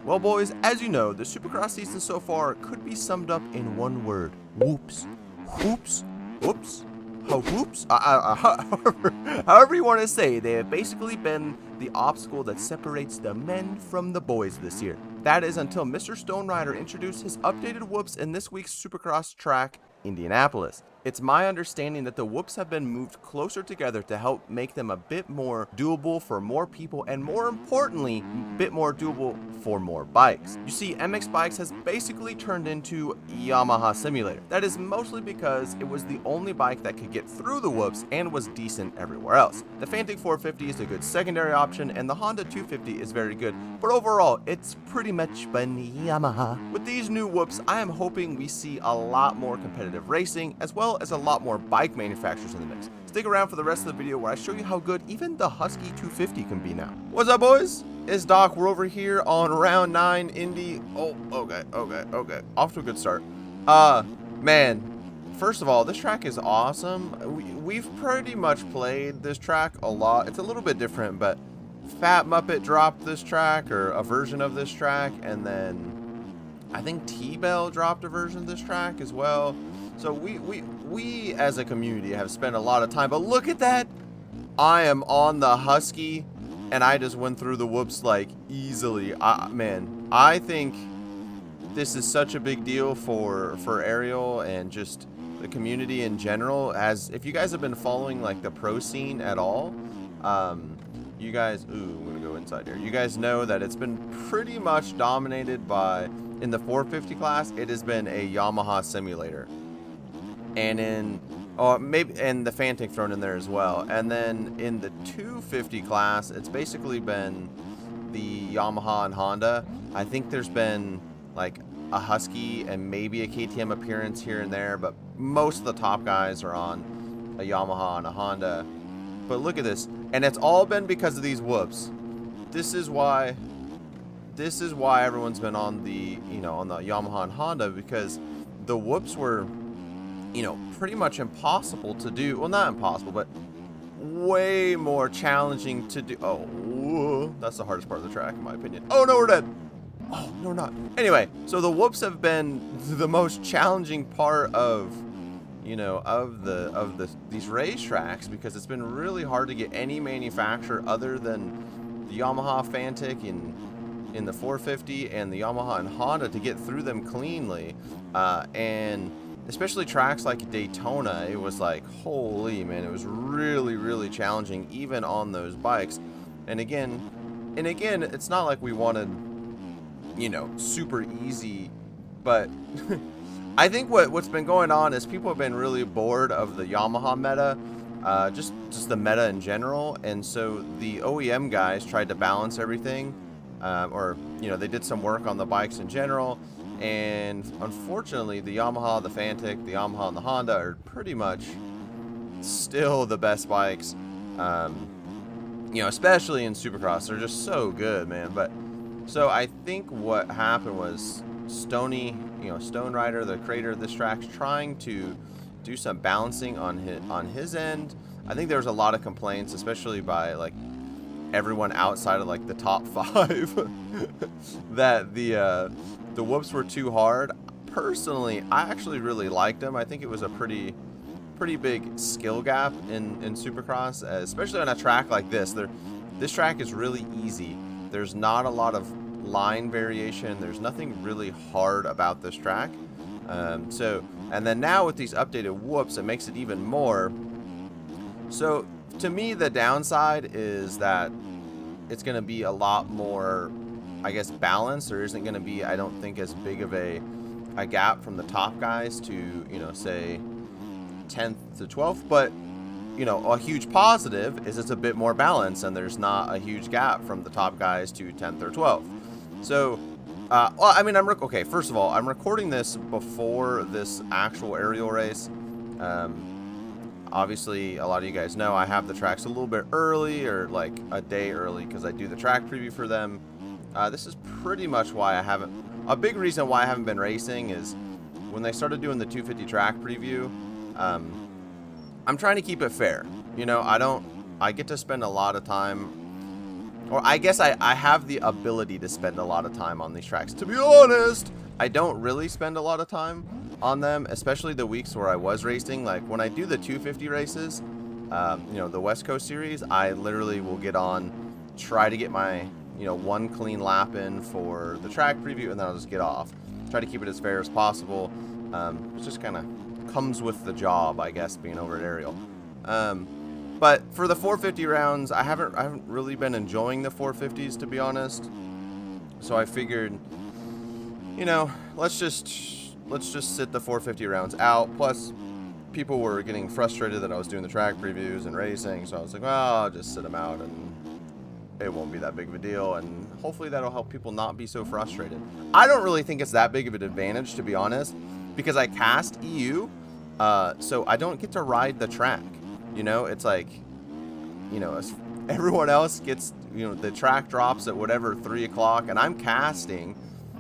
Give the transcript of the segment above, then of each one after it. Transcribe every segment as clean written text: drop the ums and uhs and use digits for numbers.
Well, boys, as you know, the Supercross season so far could be summed up in one word: whoops. Whoops. Whoops. Whoops. However you want to say, they have basically been the obstacle that separates the men from the boys this year. That is until Mr. Stone Rider introduced his updated whoops in this week's Supercross track, Indianapolis. It's my understanding that the whoops have been moved closer together to help make them a bit more doable for more people, and more importantly, a bit more doable for more bikes. You see, MX Bikes has basically turned into Yamaha Simulator. That is mostly because it was the only bike that could get through the whoops and was decent everywhere else. The Fantic 450 is a good secondary option, and the Honda 250 is very good, but overall, it's pretty much been Yamaha. With these new whoops, I am hoping we see a lot more competitive racing, as well as a lot more bike manufacturers in the mix. Stick around for the rest of the video where I show you how good even the Husky 250 can be now. What's up, boys? It's Doc. We're over here on round 9 Indy. Oh, okay. Off to a good start. Man, first of all, this track is awesome. We've pretty much played this track a lot. It's a little bit different, but Fat Muppet dropped this track, or a version of this track, and then I think T-Bell dropped a version of this track as well. So we as a community have spent a lot of time, but look at that. I am on the Husky, and I just went through the whoops like easily. Man, I think this is such a big deal for Ariel and just the community in general. As if you guys have been following like the pro scene at all, you guys, I'm gonna go inside here. You guys know that it's been pretty much dominated by, in the 450 class, it has been a Yamaha Simulator. And in, and the Fantic thrown in there as well. And then in the 250 class, it's basically been the Yamaha and Honda. I think there's been like a Husky and maybe a KTM appearance here and there, but most of the top guys are on a Yamaha and a Honda. But look at this, and it's all been because of these whoops. This is why everyone's been on the, on the Yamaha and Honda, because the whoops were, pretty much impossible to do. Well, not impossible, but way more challenging to do. Oh, that's the hardest part of the track, in my opinion. Oh, no, we're dead. Oh, no, we're not. Anyway, so the whoops have been the most challenging part of, these racetracks, because it's been really hard to get any manufacturer other than the Yamaha Fantic in the 450 and the Yamaha and Honda to get through them cleanly. And especially tracks like Daytona, it was like, holy man, it was really, really challenging even on those bikes. And again, it's not like we wanted, super easy, but I think what's been going on is people have been really bored of the Yamaha meta, just the meta in general, and so the OEM guys tried to balance everything, or they did some work on the bikes in general. And unfortunately, the Yamaha, the Fantic, the Yamaha, and the Honda are pretty much still the best bikes. Especially in Supercross, they're just so good, man. But so I think what happened was Stone Rider, the creator of this track, trying to do some balancing on his end. I think there was a lot of complaints, especially by like everyone outside of like the top 5, that the whoops were too hard. Personally, I actually really liked them. I think it was a pretty big skill gap in Supercross, especially on a track like this. This track is really easy. There's not a lot of line variation. There's nothing really hard about this track. And then now with these updated whoops, it makes it even more. So to me, the downside is that it's going to be a lot more, I guess, balanced. There isn't going to be, I don't think, as big of a gap from the top guys to, say 10th to 12th. But, a huge positive is it's a bit more balanced, and there's not a huge gap from the top guys to 10th or 12th. So, okay, first of all, I'm recording this before this actual aerial race. Obviously, a lot of you guys know I have the tracks a little bit early, or like a day early, because I do the track preview for them. This is pretty much why I haven't, a big reason why I haven't been racing is when they started doing the 250 track preview, I'm trying to keep it fair. I get to spend a lot of time or I guess I have the ability to spend a lot of time on these tracks. To be honest, I don't really spend a lot of time on them, especially the weeks where I was racing. Like when I do the 250 races, you know, the West Coast series, I literally will get on, try to get my, you know, one clean lap in for the track preview, and then I'll just get off. Try to keep it as fair as possible. It just kind of comes with the job, I guess, being over at Ariel. But for the 450 rounds, I haven't really been enjoying the 450s, to be honest. So I figured, you know, let's just sit the 450 rounds out. Plus, people were getting frustrated that I was doing the track previews and racing, so I was like, well, I'll just sit them out, and it won't be that big of a deal, and hopefully that'll help people not be so frustrated. I don't really think it's that big of an advantage, to be honest, because I cast EU, so I don't get to ride the track. You know, it's like, you know, everyone else gets, you know, the track drops at whatever 3 o'clock, and I'm casting,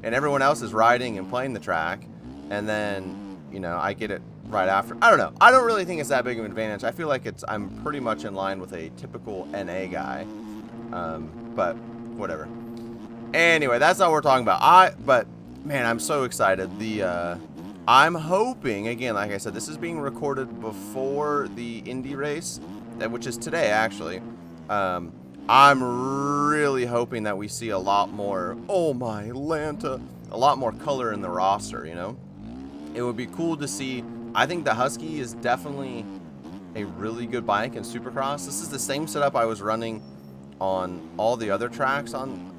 and everyone else is riding and playing the track, and then, you know, I get it right after. I don't know. I don't really think it's that big of an advantage. I feel like I'm pretty much in line with a typical NA guy, but whatever. Anyway, that's not what we're talking about. But man, I'm so excited. I'm hoping, again, like I said, this is being recorded before the Indy race, which is today, actually. I'm really hoping that we see a lot more, oh my Lanta, a lot more color in the roster, you know? It would be cool to see. I think the Husky is definitely a really good bike in Supercross. This is the same setup I was running on all the other tracks on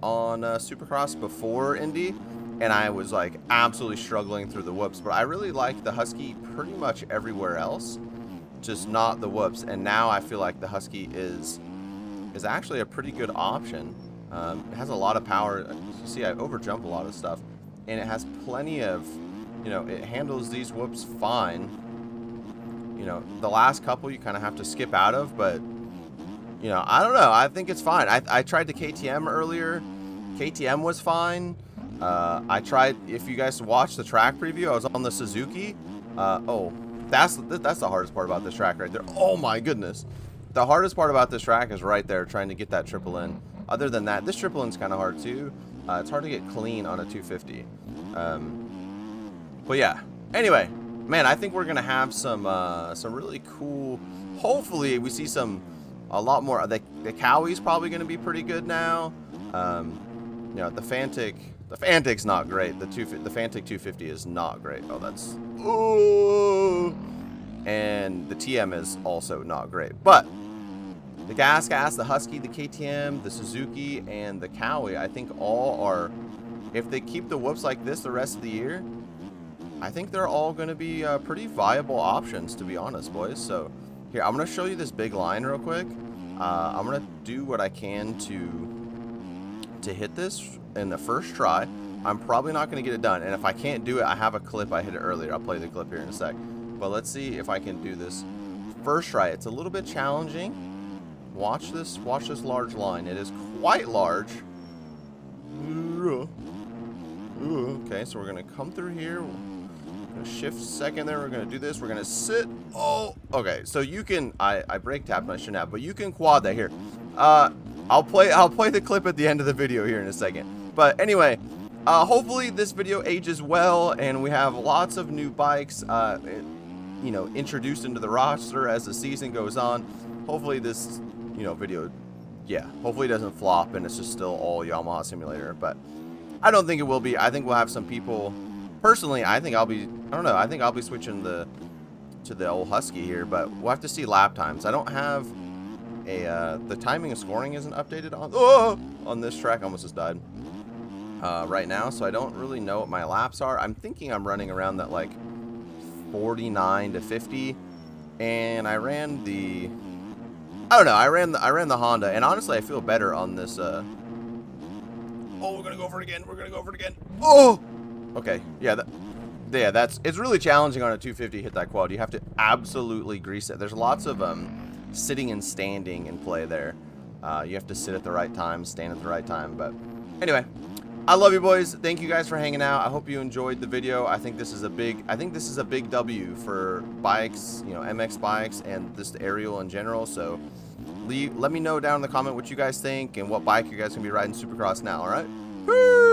Supercross before Indy. And I was like absolutely struggling through the whoops, but I really like the Husky pretty much everywhere else, just not the whoops. And now I feel like the Husky is actually a pretty good option. It has a lot of power. You see, I overjump a lot of stuff, and it has plenty of, you know, it handles these whoops fine. You know, the last couple you kind of have to skip out of, but you know, I don't know. I think it's fine. I tried the KTM earlier. KTM was fine. I tried, if you guys watched the track preview, I was on the Suzuki. Oh, that's the hardest part about this track right there. Oh my goodness. The hardest part about this track is right there, trying to get that triple in. Other than that, this triple in's kind of hard too. It's hard to get clean on a 250. But yeah, anyway, man, I think we're going to have some really cool, hopefully we see a lot more. The Cowie's probably going to be pretty good now. You know, the Fantic's not great. The Fantic 250 is not great. Oh, that's... Ooh. And the TM is also not great. But the Gas, the Husky, the KTM, the Suzuki, and the Cowie, I think all are... If they keep the whoops like this the rest of the year, I think they're all going to be pretty viable options, to be honest, boys. So, here, I'm going to show you this big line real quick. I'm going to do what I can to hit this in the first try. I'm probably not going to get it done, and if I can't do it, I have a clip. I hit it earlier. I'll play the clip here in a sec. But let's see if I can do this first try. It's a little bit challenging. Watch this large line. It is quite large. Okay, so we're going to come through here. We're going to shift second there. We're going to do this. We're going to sit. Oh, okay. So you can, I brake tapped and I shouldn't have, but you can quad that here. I'll play the clip at the end of the video here in a second. But anyway, hopefully this video ages well and we have lots of new bikes, you know, introduced into the roster as the season goes on. Hopefully this, you know, video, yeah, hopefully it doesn't flop and it's just still all Yamaha Simulator. But I don't think it will be. I think we'll have some people. Personally, I think I'll be, I don't know, I think I'll be switching to the old Husky here, but we'll have to see lap times. I don't have the timing and scoring isn't updated on this track. I almost just died right now, so I don't really know what my laps are. I'm thinking I'm running around that like 49 to 50, and I ran the, I don't know, I ran the Honda, and honestly I feel better on this. Oh, we're gonna go for it again. Oh, okay, yeah, it's really challenging on a 250 hit that quad. You have to absolutely grease it. There's lots of sitting and standing in play there. You have to sit at the right time, stand at the right time. But anyway, I love you boys. Thank you guys for hanging out. I hope you enjoyed the video. I think this is a big W for bikes, you know, MX bikes and this Ariel in general. So let me know down in the comment what you guys think and what bike you guys gonna be riding Supercross now. All right. Woo!